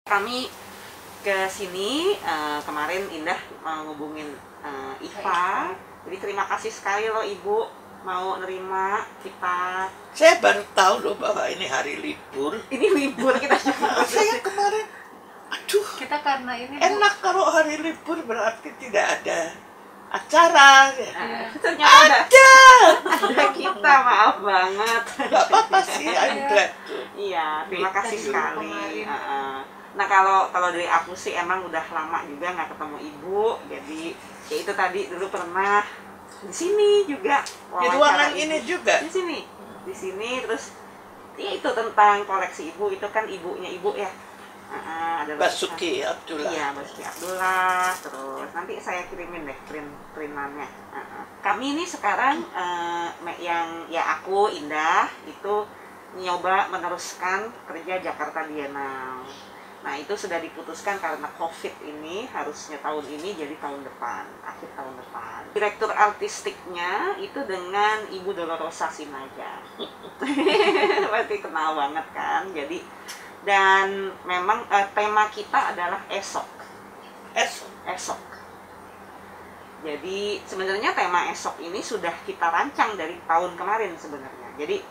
Kami ke sini kemarin Indah mau ngubungin Iva. Jadi terima kasih sekali loh Ibu mau nerima kita. Saya baru tahu loh bahwa ini hari libur. Ini libur kita juga. Saya kemarin, aduh, kita karena ini enak kalau hari libur berarti tidak ada acara. Ternyata Ada kita, maaf banget. nggak apa-apa sih, I'm glad to. Iya, terima kasih Thank you. sekali. Nah kalau dari aku sih emang udah lama juga nggak ketemu Ibu. Jadi ya itu tadi dulu pernah di sini juga. Di ruangan ini juga. Di sini terus ya itu tentang koleksi Ibu, itu kan ibunya Ibu ya. Ada Basuki Abdullah. Iya, Basuki Abdullah. Terus nanti saya kirimin deh printannya. Kami ini sekarang yang ya aku Indah itu nyoba meneruskan kerja Jakarta Biennale. Nah itu sudah diputuskan karena COVID ini harusnya tahun ini jadi tahun depan, akhir tahun depan. Direktur artistiknya itu dengan Ibu Dolorosa Sinaga. Berarti kenal banget kan. Jadi dan memang tema kita adalah esok. Esok. Jadi sebenarnya tema esok ini sudah kita rancang dari tahun kemarin sebenarnya. Jadi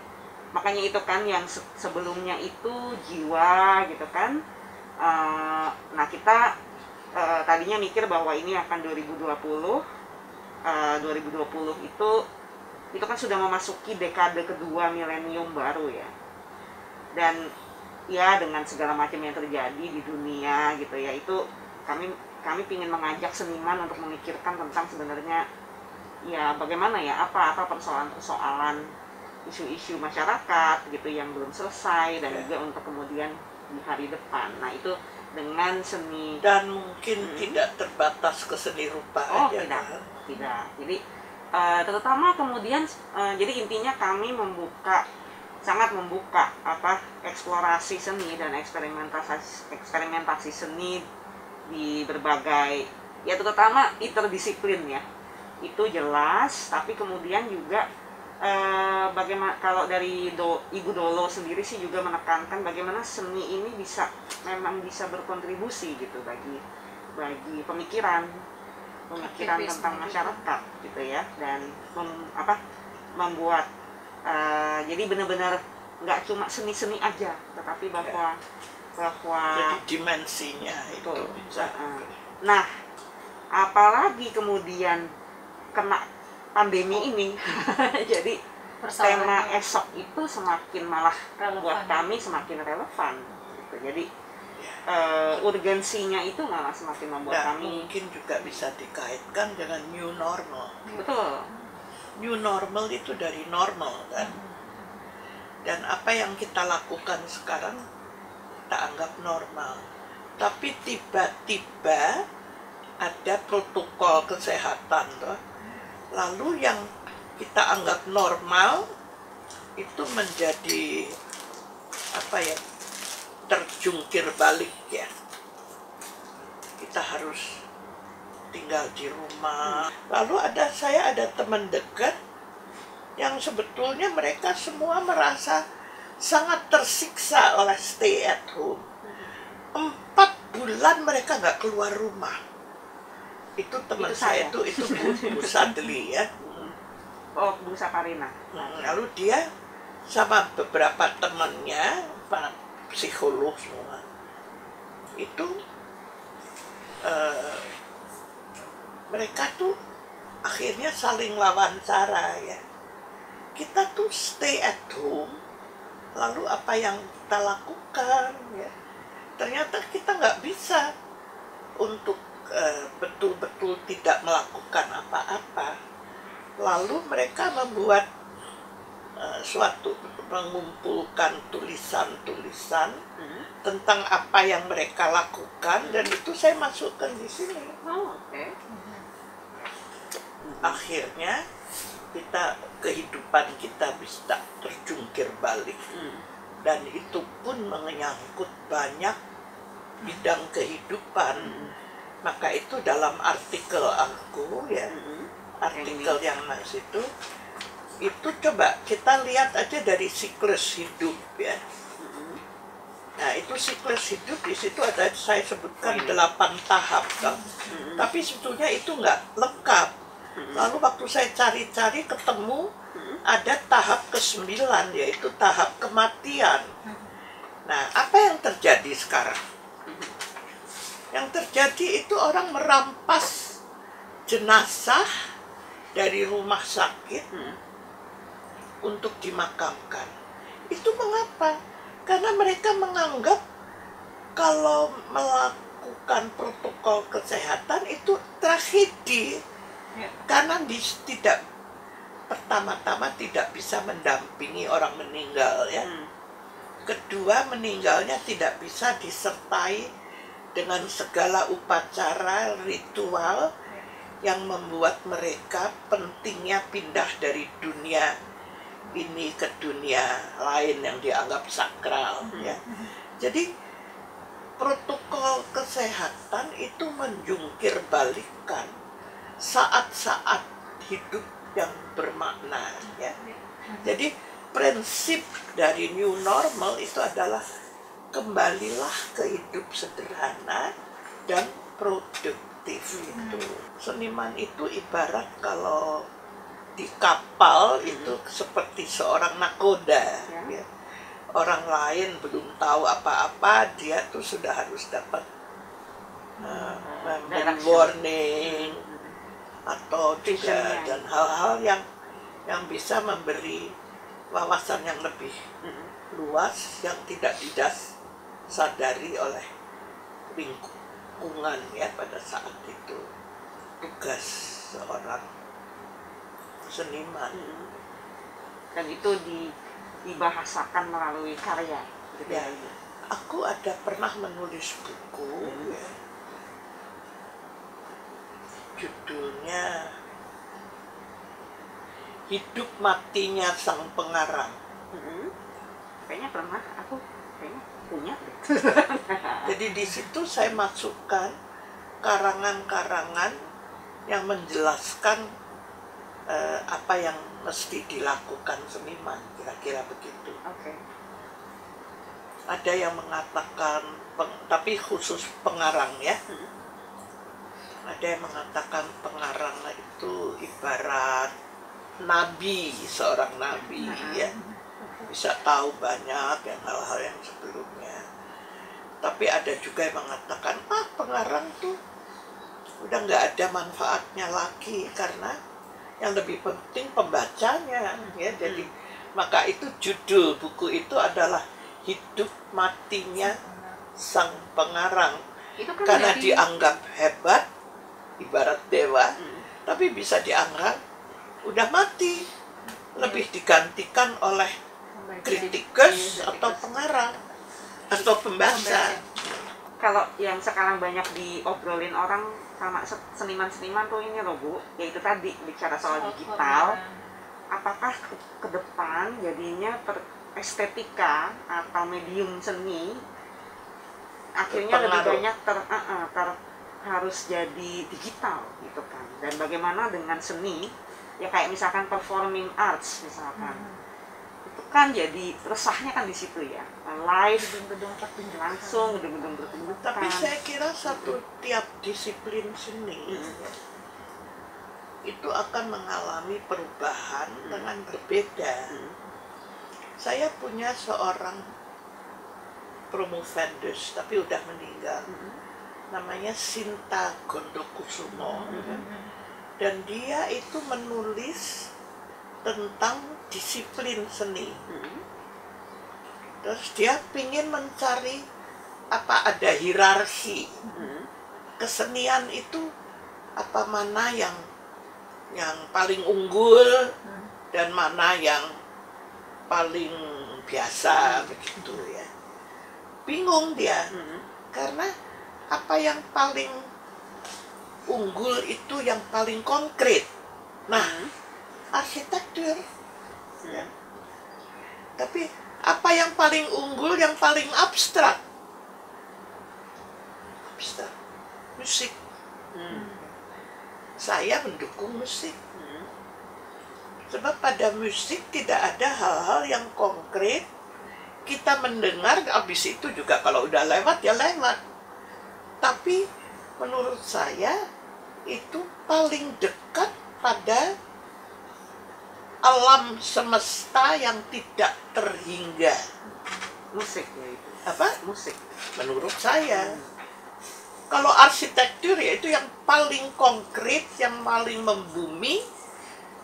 makanya itu kan yang sebelumnya itu jiwa gitu kan. Nah kita tadinya mikir bahwa ini akan 2020 itu kan sudah memasuki dekade kedua milenium baru ya, dan ya dengan segala macam yang terjadi di dunia gitu ya, itu kami ingin mengajak seniman untuk memikirkan tentang sebenarnya ya bagaimana ya apa persoalan-persoalan isu-isu masyarakat gitu yang belum selesai, dan juga untuk kemudian di hari depan. Nah itu dengan seni, Dan mungkin tidak terbatas ke seni rupa aja. Tidak. Jadi terutama kemudian jadi intinya kami sangat membuka eksplorasi seni dan eksperimentasi seni di berbagai ya, terutama interdisiplin ya. Itu jelas, tapi kemudian juga bagaimana kalau dari Ibu Dolo sendiri sih juga menekankan bagaimana seni ini memang bisa berkontribusi gitu bagi pemikiran tentang masyarakat gitu ya, dan membuat jadi benar-benar nggak cuma seni-seni aja, tetapi bahwa Jadi dimensinya itu bisa. Nah apalagi kemudian kena pandemi ini jadi tema esok itu semakin malah relevan. Buat kami semakin relevan gitu. Jadi urgensinya itu malah semakin membuat kami mungkin juga bisa dikaitkan dengan new normal. Betul. New normal itu dari normal kan. Dan apa yang kita lakukan sekarang kita anggap normal, tapi tiba-tiba ada protokol kesehatan toh. Lalu yang kita anggap normal itu menjadi terjungkir balik ya. Kita harus tinggal di rumah. Lalu saya ada teman dekat yang sebetulnya mereka semua merasa sangat tersiksa oleh stay at home. 4 bulan mereka nggak keluar rumah. Itu teman saya itu Bu Sadli ya. Oh, Bu Saparina. Lalu dia sama beberapa temannya, para psikolog semua, itu mereka tuh akhirnya saling wawancara ya. Kita tuh stay at home, lalu apa yang kita lakukan ya? Ternyata kita nggak bisa untuk betul-betul tidak melakukan apa-apa. Lalu mereka membuat mengumpulkan tulisan-tulisan tentang apa yang mereka lakukan, dan itu saya masukkan di sini. Akhirnya kehidupan kita bisa terjungkir balik, dan itu pun menyangkut banyak bidang kehidupan. Maka itu dalam artikel aku ya, artikel yang itu coba kita lihat aja dari siklus hidup ya. Nah itu siklus hidup di situ ada saya sebutkan 8 tahap kan. Tapi sebetulnya itu nggak lengkap. Lalu waktu saya cari-cari ketemu ada tahap ke-9 yaitu tahap kematian. Nah, apa yang terjadi sekarang? Yang terjadi itu orang merampas jenazah dari rumah sakit untuk dimakamkan. Itu mengapa? Karena mereka menganggap kalau melakukan protokol kesehatan itu tragedi. Karena tidak pertama-tama tidak bisa mendampingi orang meninggal ya. Kedua, meninggalnya tidak bisa disertai dengan segala upacara ritual yang membuat mereka pentingnya pindah dari dunia ini ke dunia lain yang dianggap sakral ya. Jadi protokol kesehatan itu menjungkir balikan saat-saat hidup yang bermakna ya. Jadi prinsip dari new normal itu adalah kembalilah ke hidup sederhana dan produktif itu. Seniman itu ibarat kalau di kapal itu seperti seorang nakoda ya. Orang lain belum tahu apa-apa, dia tuh sudah harus dapat memberi warning atau juga dan hal-hal yang bisa memberi wawasan yang lebih luas yang tidak disadari oleh lingkungan ya pada saat itu. Tugas seorang seniman dan itu dibahasakan melalui karya gitu ya. Aku ada pernah menulis buku ya. Judulnya Hidup Matinya Sang Pengarang. Kayaknya pernah, aku kayaknya punya. Jadi di situ saya masukkan karangan-karangan yang menjelaskan apa yang mesti dilakukan seniman, kira-kira begitu. Ada yang mengatakan, tapi khusus pengarang ya. Ada yang mengatakan pengarang itu ibarat nabi, seorang nabi ya, bisa tahu banyak yang hal-hal yang sebelumnya. Tapi ada juga yang mengatakan pengarang tuh udah nggak ada manfaatnya lagi karena yang lebih penting pembacanya ya. Jadi maka itu judul buku itu adalah Hidup Matinya Sang Pengarang. Itu kan karena dianggap hebat, ibarat dewa, tapi bisa dianggap udah mati, lebih digantikan oleh kritikus atau pengarang atau pembaca. Kalau yang sekarang banyak diobrolin orang sama seniman-seniman tuh ini loh Bu, yaitu tadi bicara soal digital. Apakah ke depan jadinya estetika atau medium seni akhirnya lebih banyak harus jadi digital gitu kan? Dan bagaimana dengan seni ya kayak misalkan performing arts misalkan, itu kan jadi resahnya kan di situ ya, live langsung gedung-gedung bertunjukan. Tapi saya kira tiap disiplin seni itu akan mengalami perubahan dengan berbeda. Saya punya seorang promovendus tapi udah meninggal, namanya Sinta Gondokusumo. Dan dia itu menulis tentang disiplin seni. Terus dia ingin mencari apa ada hierarki kesenian itu, apa mana yang paling unggul dan mana yang paling biasa begitu ya. Bingung dia karena apa yang paling unggul itu yang paling konkret. Nah, arsitektur. Ya. Tapi apa yang paling unggul, yang paling abstrak? Abstrak. Musik. Saya mendukung musik. Sebab pada musik tidak ada hal-hal yang konkret, kita mendengar, habis itu juga kalau udah lewat ya lewat. Tapi menurut saya itu paling dekat pada alam semesta yang tidak terhingga. Musik ya itu. Apa? Musik. Menurut saya. Kalau arsitektur ya itu yang paling konkret, yang paling membumi,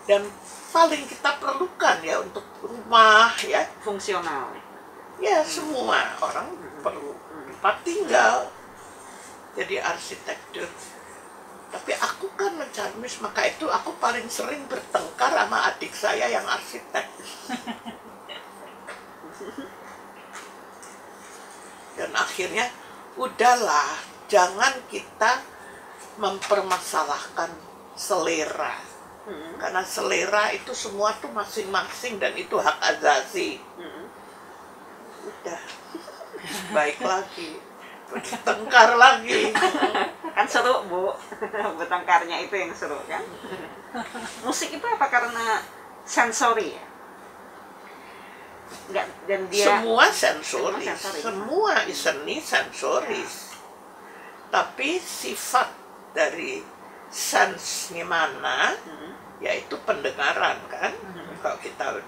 dan paling kita perlukan ya untuk rumah ya. Fungsional. Ya semua orang perlu tempat tinggal. Jadi arsitektur. Tapi aku kan mencermis, maka itu aku paling sering bertengkar sama adik saya yang arsitek. Dan akhirnya udahlah, jangan kita mempermasalahkan selera. Karena selera itu semua tuh masing-masing dan itu hak asasi. Udah, baik lagi, bertengkar lagi. Kan seru, Bu. Bertengkarnya itu yang seru kan. Musik itu apa karena sensori ya? Enggak, dan dia Semua sensoris, sensoris. semua seni sensoris. Tapi sifat dari sense-nya mana, yaitu pendengaran kan. Kalau kita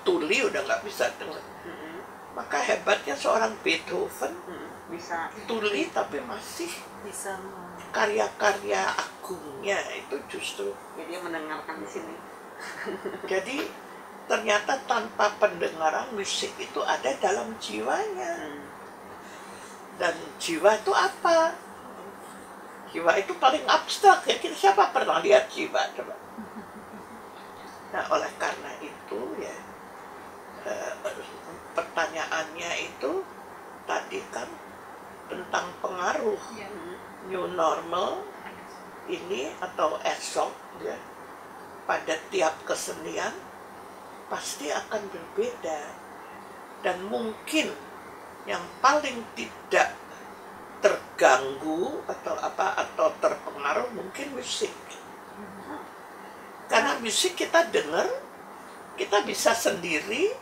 tuli udah nggak bisa dengar. Maka hebatnya seorang Beethoven, bisa tuli tapi masih bisa karya-karya agungnya itu justru. jadi mendengarkan di sini. Jadi ternyata tanpa pendengaran musik itu ada dalam jiwanya. Dan jiwa itu apa? Jiwa itu paling abstrak ya. Siapa pernah lihat jiwa coba? Nah oleh karena itu ya pertanyaannya itu tadi kan tentang pengaruh new normal ini atau esok ya pada tiap kesenian pasti akan berbeda, dan mungkin yang paling tidak terganggu atau terpengaruh mungkin musik. Karena musik kita dengar, kita bisa sendiri,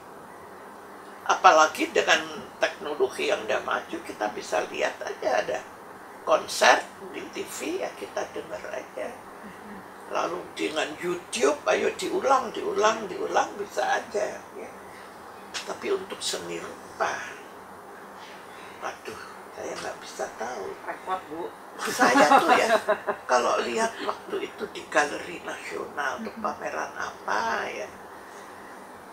apalagi dengan teknologi yang udah maju, kita bisa lihat aja ada konser di TV ya kita dengar aja. Lalu dengan YouTube, ayo diulang bisa aja ya. Tapi untuk seni rupa, aduh, saya nggak bisa tahu. Repot, Bu. Saya tuh ya, kalau lihat waktu itu di Galeri Nasional tuh pameran apa ya,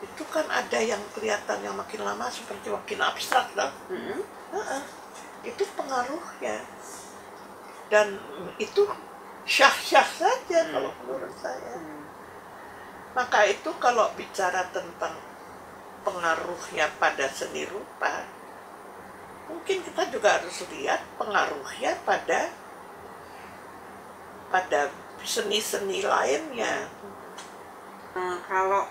itu kan ada yang kelihatan yang makin lama seperti makin abstrak lah. Itu pengaruhnya, dan itu syah-syah saja kalau menurut saya. Maka itu kalau bicara tentang pengaruhnya pada seni rupa, mungkin kita juga harus lihat pengaruhnya pada seni-seni lainnya. Kalau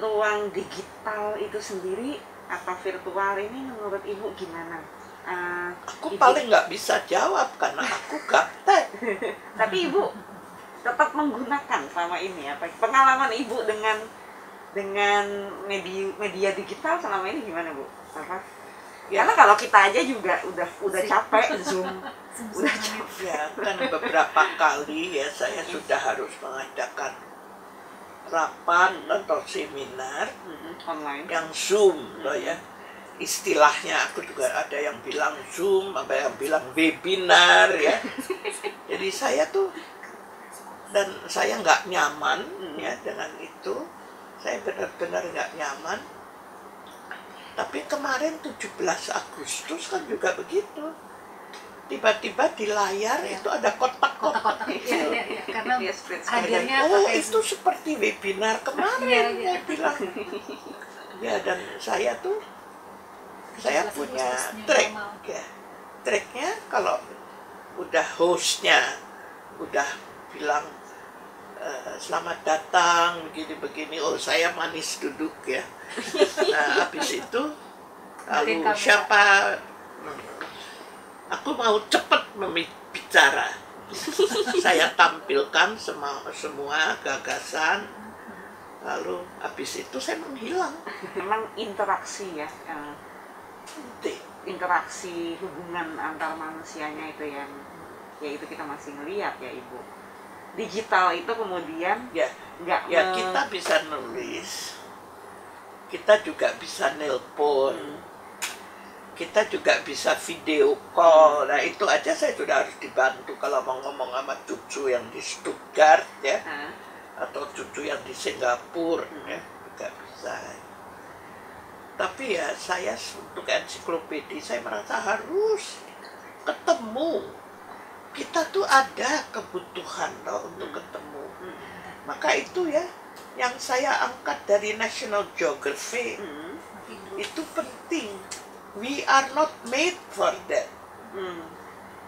ruang digital itu sendiri atau virtual ini menurut Ibu gimana? Aku Ibu, paling nggak bisa jawab karena aku gaptek. tapi Ibu tetap menggunakan selama ini apa pengalaman Ibu dengan media digital selama ini gimana, Bu? Apa? Ya. Karena kalau kita aja juga udah capek Zoom. Udah capek. Ya, kan beberapa kali ya saya sudah harus mengadakan rapat atau seminar Online. yang Zoom loh ya. Istilahnya aku juga ada yang bilang Zoom, ada yang bilang webinar ya. Jadi saya tuh, dan saya nggak nyaman ya dengan itu. Saya benar-benar nggak nyaman. Tapi kemarin 17 Agustus kan juga begitu. Tiba-tiba di layar itu ada kotak-kotak kecil. karena Iya, split screen. hadirnya Oh, pakai itu seperti webinar kemarin ya bilang. Ya, dan saya tuh saya 17 punya Agustusnya track normal. ya. Tracknya kalau udah hostnya udah bilang selamat datang begini-begini, oh saya manis duduk ya. Nah habis itu lalu siapa, aku mau cepat bicara. Saya tampilkan semua gagasan, lalu habis itu saya menghilang. Memang interaksi ya penting. interaksi hubungan antar manusianya itu yang ya itu kita masih ngelihat ya Ibu. Digital itu kemudian Ya, nggak ya kita bisa nulis, kita juga bisa nelpon, kita juga bisa video call. Nah itu aja saya sudah harus dibantu kalau mau ngomong sama cucu yang di Stuttgart ya, atau cucu yang di Singapura ya, juga bisa. Tapi ya saya untuk ensiklopedia saya merasa harus ketemu. Kita tuh ada kebutuhan loh untuk ketemu. Maka itu ya yang saya angkat dari National Geography itu penting. We are not made for that.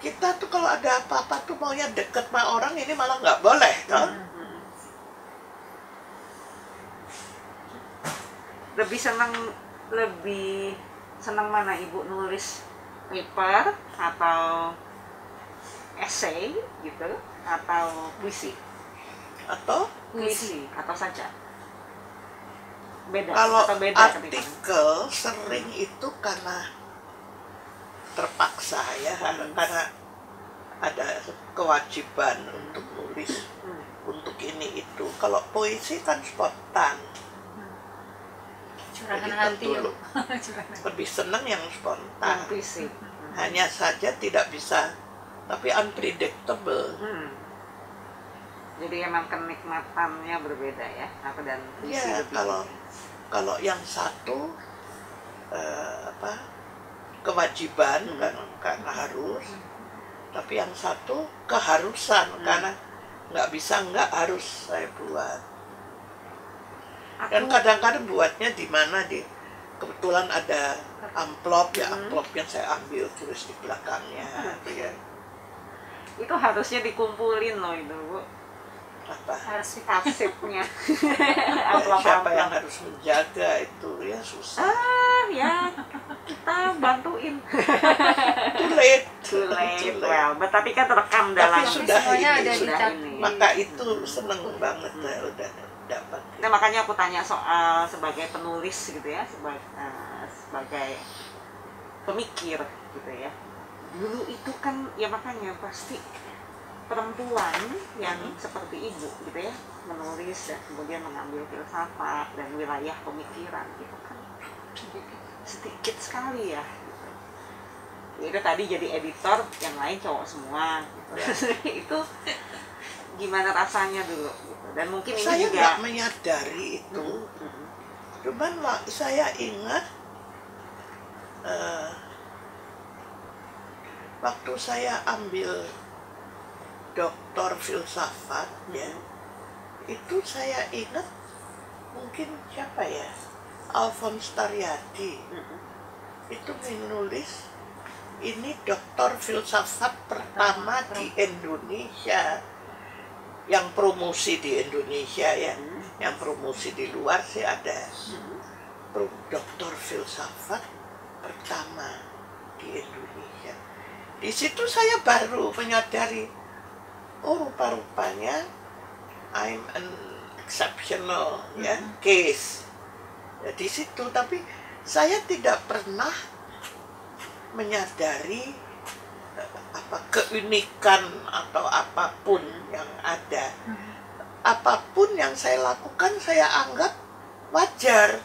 Kita tuh kalau ada apa-apa tuh maunya deket sama orang, ini malah nggak boleh kan? Lebih senang mana Ibu nulis paper atau essay gitu atau puisi Atau atau saja beda kalau atau beda artikel sering itu karena terpaksa ya, karena ada kewajiban untuk nulis untuk ini itu. Kalau puisi kan spontan. Jadi tentu lebih senang yang spontan. puisi. Hanya saja tidak bisa, tapi unpredictable. Jadi emang kenikmatannya berbeda ya, apa dan puisi Ya, lebih. kalau yang satu kewajiban karena harus, tapi yang satu keharusan karena nggak bisa nggak harus saya buat. Dan kadang-kadang buatnya di mana kebetulan ada amplop ya, amplop yang saya ambil tulis di belakangnya. Ya. Itu harusnya dikumpulin loh itu Bu. Apa? Harus arsipnya. Siapa yang harus menjaga itu ya susah. Ya kita bantuin. Too late. Well, tapi kan terekam dalam. Tapi sudah ini. Maka itu seneng banget udah dapat. Nah makanya aku tanya soal sebagai penulis gitu ya, sebagai pemikir gitu ya. Dulu itu kan ya makanya pasti perempuan yang seperti Ibu gitu ya, menulis dan kemudian mengambil filsafat dan wilayah pemikiran gitu kan sedikit sekali ya gitu. Itu tadi jadi editor, yang lain cowok semua gitu. Itu gimana rasanya dulu gitu. Dan mungkin ini saya juga nggak menyadari itu. Cuman saya ingat waktu saya ambil doktor filsafat ya, itu saya ingat mungkin siapa ya, Alphonse Tariadi itu menulis ini doktor filsafat pertama di Indonesia, yang promosi di Indonesia ya, yang promosi di luar sih ada doktor filsafat pertama di Indonesia. Di situ saya baru menyadari, oh rupa-rupanya I'm an exceptional ya case ya, di situ. Tapi saya tidak pernah menyadari keunikan atau apapun yang ada. Apapun yang saya lakukan saya anggap wajar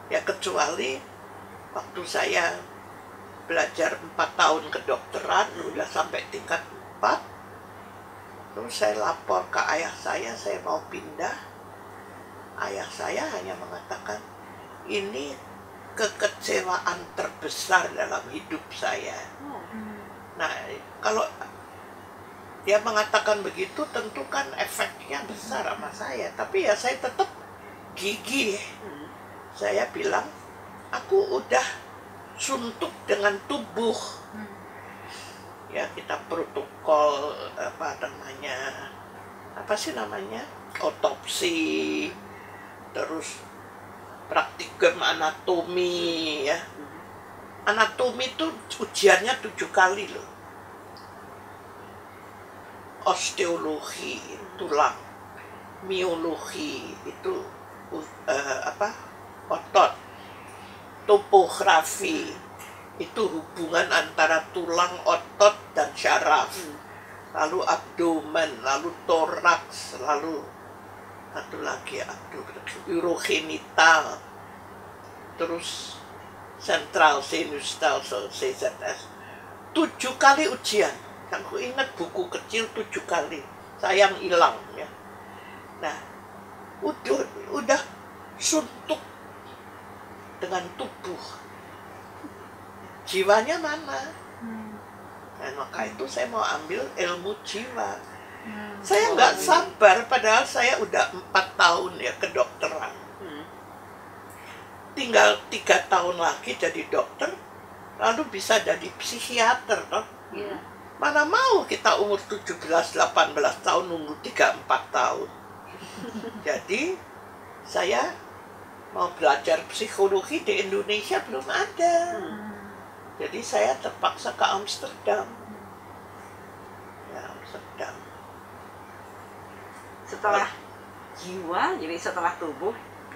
ya, kecuali waktu saya belajar 4 tahun kedokteran udah sampai tingkat 4, terus saya lapor ke ayah saya mau pindah. Ayah saya hanya mengatakan, ini kekecewaan terbesar dalam hidup saya. Nah, kalau dia mengatakan begitu, tentu kan efeknya besar sama saya. Tapi ya saya tetap gigih. Saya bilang, aku udah suntuk dengan tubuh. Ya, kita protokol apa sih namanya? Otopsi, terus praktikum anatomi ya. Anatomi itu ujiannya 7 kali loh. Osteologi tulang, miologi itu otot, topografi, itu hubungan antara tulang, otot, dan syaraf. Lalu abdomen, lalu toraks, lalu satu lagi urogenital, terus sentral sinus CZS. 7 kali ujian. Aku ingat buku kecil 7 kali. Sayang hilang ya. Nah, udah suntuk dengan tubuh. Jiwanya mana? Dan maka itu saya mau ambil ilmu jiwa. Saya nggak sabar, padahal saya udah 4 tahun ya kedokteran. Tinggal 3 tahun lagi jadi dokter, lalu bisa jadi psikiater toh. Mana mau kita umur 17-18 tahun nunggu 3-4 tahun. Jadi saya mau belajar psikologi di Indonesia belum ada. Jadi saya terpaksa ke Amsterdam. Ya, Amsterdam. Setelah jiwa, jadi setelah tubuh,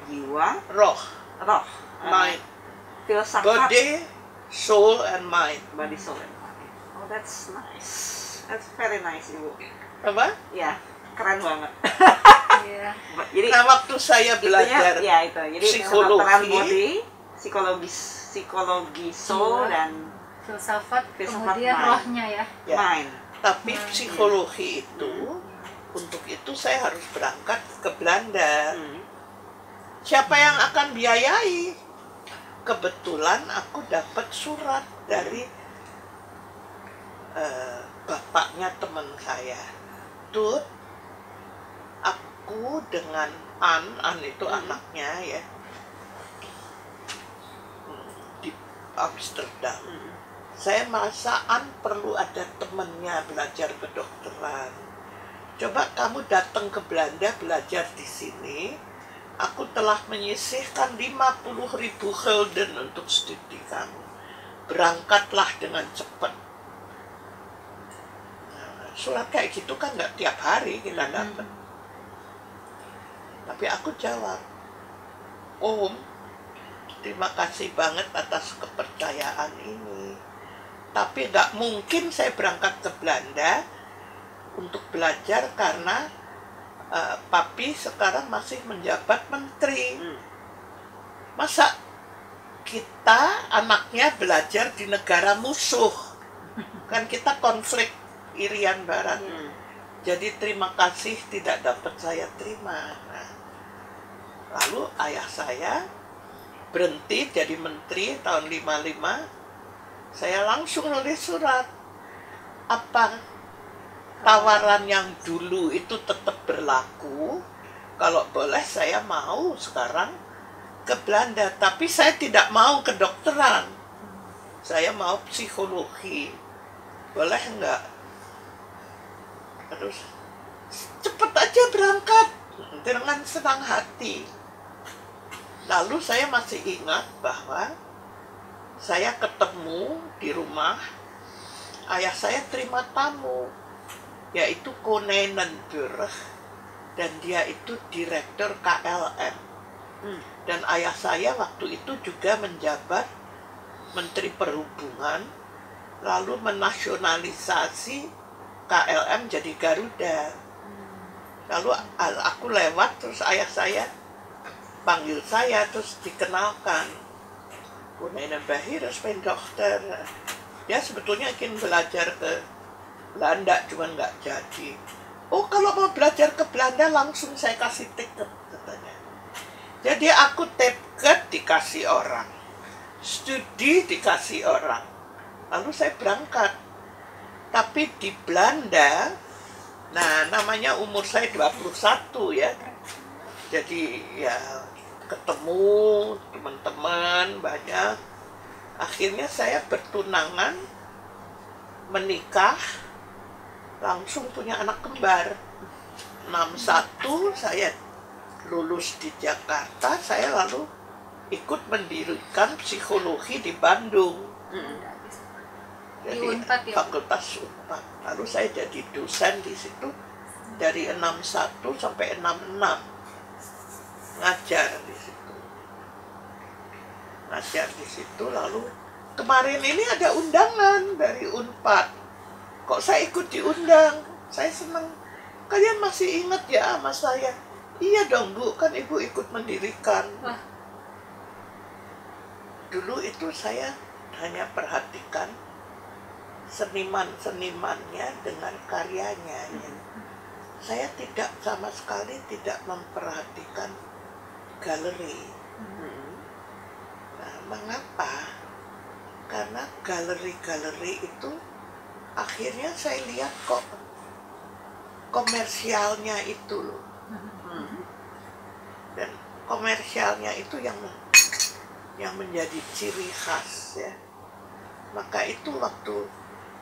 jiwa, Roh, roh, mind, filsafat, body, soul, and mind. body, soul, and mind. Oh, that's nice. That's very nice, Ibu. Apa? Ya, keren banget. Iya. Jadi Nah, waktu saya belajar ya itu. Jadi psikologi, kedokteran body, psikologi soul, Jiwa. dan Filsafat, Filsafat kemudian mind. rohnya ya. ya, mind. tapi psikologi itu, untuk itu saya harus berangkat ke Belanda. Siapa yang akan biayai? Kebetulan aku dapat surat dari bapaknya teman saya. Tut, aku dengan An itu anaknya ya, di Amsterdam. Saya merasa An perlu ada temannya belajar kedokteran. Coba kamu datang ke Belanda belajar di sini. Aku telah menyisihkan 50.000 gulden untuk studi kamu. Berangkatlah dengan cepat. Nah, surat kayak gitu kan nggak tiap hari kita dapat. Tapi aku jawab, Om, terima kasih banget atas kepercayaan ini. Tapi nggak mungkin saya berangkat ke Belanda untuk belajar karena papi sekarang masih menjabat menteri. Masa kita anaknya belajar di negara musuh? Kan kita konflik Irian Barat. Jadi terima kasih tidak dapat saya terima. Nah, lalu ayah saya berhenti jadi menteri tahun 55. Saya langsung nulis surat. Apa tawaran yang dulu itu tetap berlaku? Kalau boleh saya mau sekarang ke Belanda. Tapi saya tidak mau kedokteran. Saya mau psikologi. Boleh enggak? Terus cepet aja berangkat dengan senang hati. Lalu saya masih ingat bahwa saya ketemu di rumah, ayah saya terima tamu, yaitu Konenenburg, dan dia itu direktur KLM. Dan ayah saya waktu itu juga menjabat Menteri Perhubungan, lalu menasionalisasi KLM jadi Garuda. Lalu aku lewat, terus ayah saya panggil saya, terus dikenalkan. Konenenburg, dokter. Dia sebetulnya ingin belajar ke Belanda, cuman nggak jadi. Oh, kalau mau belajar ke Belanda langsung saya kasih tiket, katanya. Jadi aku tiket dikasih orang, studi dikasih orang, lalu saya berangkat. Tapi di Belanda, nah namanya umur saya 21 ya, jadi ya ketemu teman-teman banyak. Akhirnya saya bertunangan, menikah, langsung punya anak kembar. 61 saya lulus di Jakarta, saya lalu ikut mendirikan psikologi di Bandung. Jadi Di Unpad ya? Fakultas Unpad. Lalu saya jadi dosen di situ dari 61 sampai 66. Ngajar di situ. ngajar di situ. Lalu kemarin ini ada undangan dari Unpad. Kok saya ikut diundang? Saya senang. Kalian masih ingat ya sama saya? Iya dong Bu, kan Ibu ikut mendirikan. Wah. Dulu itu saya hanya perhatikan seniman-senimannya dengan karyanya. Ya. Saya tidak sama sekali tidak memperhatikan galeri. Nah, mengapa? Karena galeri-galeri itu akhirnya saya lihat kok komersialnya itu loh. Dan komersialnya itu yang menjadi ciri khas ya. Maka itu waktu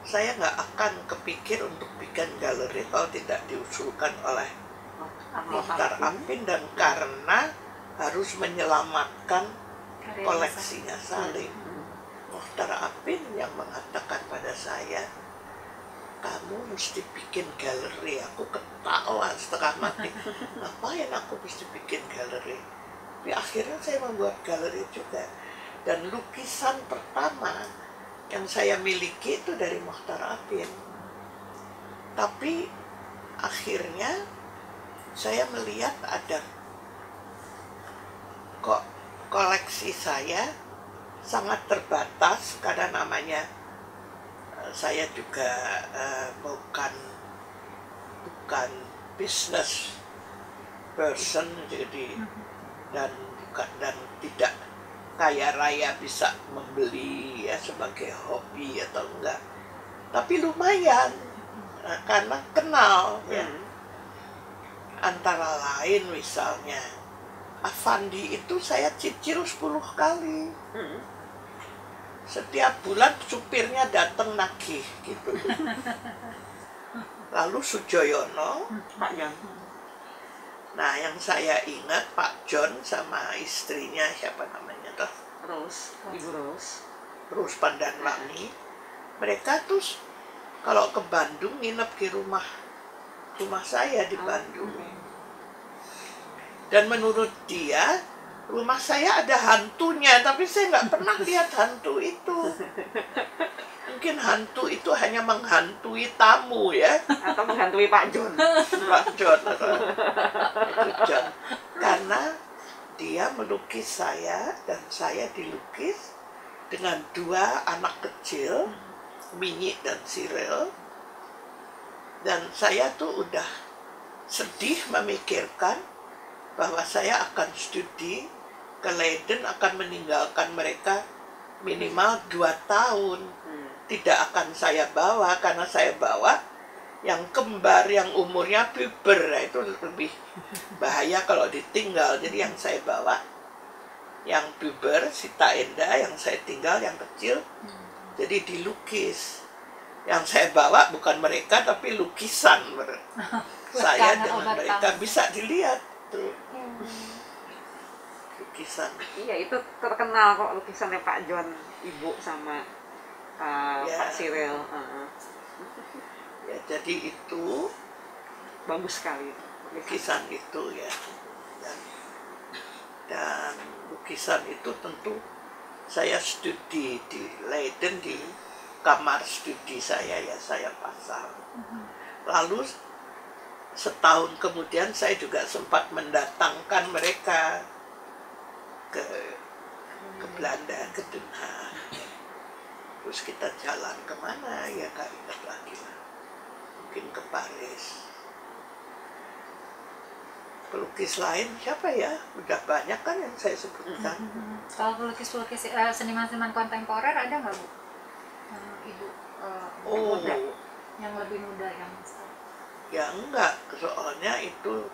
saya nggak akan kepikir untuk bikin galeri kalau tidak diusulkan oleh Mochtar Apin, dan karena harus menyelamatkan koleksinya Salim. Mochtar Apin yang mengatakan pada saya, kamu mesti bikin galeri. Aku ketawa setengah mati. Ngapain aku mesti bikin galeri? Tapi akhirnya saya membuat galeri juga. Dan lukisan pertama yang saya miliki itu dari Mochtar Apin. Tapi akhirnya saya melihat ada kok koleksi saya sangat terbatas karena namanya saya juga bukan business person, jadi dan tidak kaya raya bisa membeli ya sebagai hobi atau enggak, tapi lumayan karena kenal ya. Antara lain misalnya Avandi itu saya cicil 10 kali. Setiap bulan supirnya datang nagih gitu. Lalu Sujoyono, Pak Jon. nah yang saya ingat Pak John sama istrinya siapa namanya tuh, Ibu Rose. Rus Pandanwangi. Mereka tuh kalau ke Bandung nginep di rumah saya di Bandung. Dan menurut dia rumah saya ada hantunya, tapi saya nggak pernah lihat hantu itu. Mungkin hantu itu hanya menghantui tamu ya, Atau menghantui Pak Jon. Pak John atau itu John. Karena dia melukis saya dan saya dilukis dengan 2 anak kecil, Minyi dan Cyril. Dan saya tuh udah sedih memikirkan bahwa saya akan studi ke Leiden, akan meninggalkan mereka minimal 2 tahun. Tidak akan saya bawa, karena saya bawa yang kembar, yang umurnya puber, itu lebih bahaya kalau ditinggal. Jadi yang saya bawa yang puber, Sita Endah, yang saya tinggal yang kecil, jadi dilukis. Yang saya bawa bukan mereka, tapi lukisan saya dengan mereka, bisa dilihat tuh. Lukisan. Iya, itu terkenal kok lukisannya Pak Jon, Ibu sama Pak Cyril. Ya, jadi itu Bagus sekali. lukisan itu ya. Dan lukisan itu tentu saya studi di Leiden, di kamar studi saya ya, saya pasang. Lalu setahun kemudian saya juga sempat mendatangkan mereka ke Belanda, ke Den Haag. Terus kita jalan kemana ya, gak ingat lagi lah. Mungkin ke Paris. Pelukis lain siapa ya? Udah banyak kan yang saya sebutkan. Kalau pelukis-pelukis seniman-seniman kontemporer ada nggak Bu? Ibu muda, yang lebih muda yang Ya enggak, soalnya itu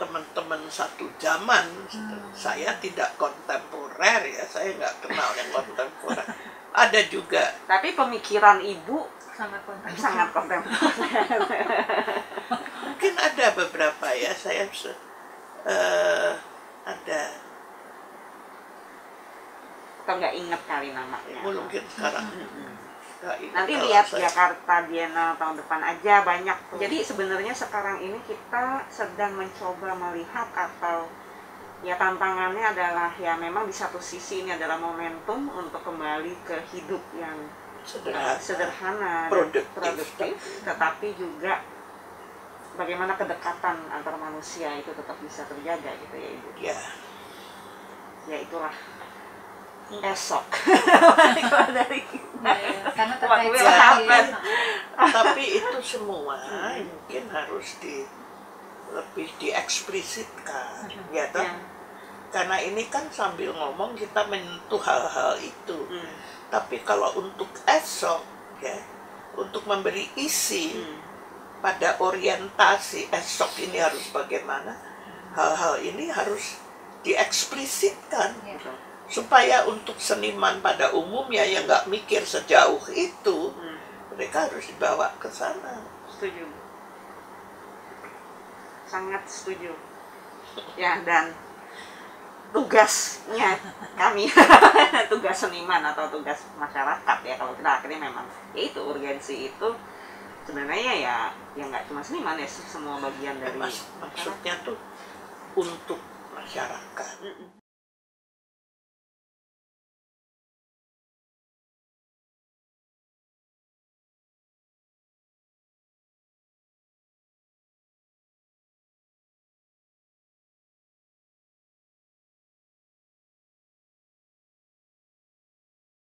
teman-teman satu zaman. Saya tidak kontemporer ya, saya nggak kenal yang kontemporer. Ada juga. Tapi pemikiran Ibu sangat kontemporer. sangat kontemporer. Mungkin ada beberapa ya, saya ada. Atau nggak inget kali namanya. Mungkin sekarang. Nanti lihat Jakarta Biennale tahun depan aja banyak tuh. Jadi sebenarnya sekarang ini kita sedang mencoba melihat atau ya tantangannya adalah ya memang di satu sisi ini adalah momentum untuk kembali ke hidup yang sederhana dan produktif, tetapi juga bagaimana kedekatan antar manusia itu tetap bisa terjaga gitu ya Ibu. Ya. Ya itulah esok. Dari karena What will terkait happen. Tapi itu semua mungkin harus lebih dieksplisitkan, ya toh? Ya. Karena ini kan sambil ngomong kita menyentuh hal-hal itu. Tapi kalau untuk esok, ya, untuk memberi isi pada orientasi esok ini harus bagaimana, hal-hal ini harus dieksplisitkan. Supaya untuk seniman pada umumnya yang nggak mikir sejauh itu, mereka harus dibawa ke sana. Setuju. Sangat setuju. Ya, dan tugasnya kami, tugas seniman atau tugas masyarakat ya, kalau kita akhirnya memang, ya itu urgensi itu sebenarnya ya nggak cuma seniman ya, semua bagian dari maksudnya tuh untuk masyarakat.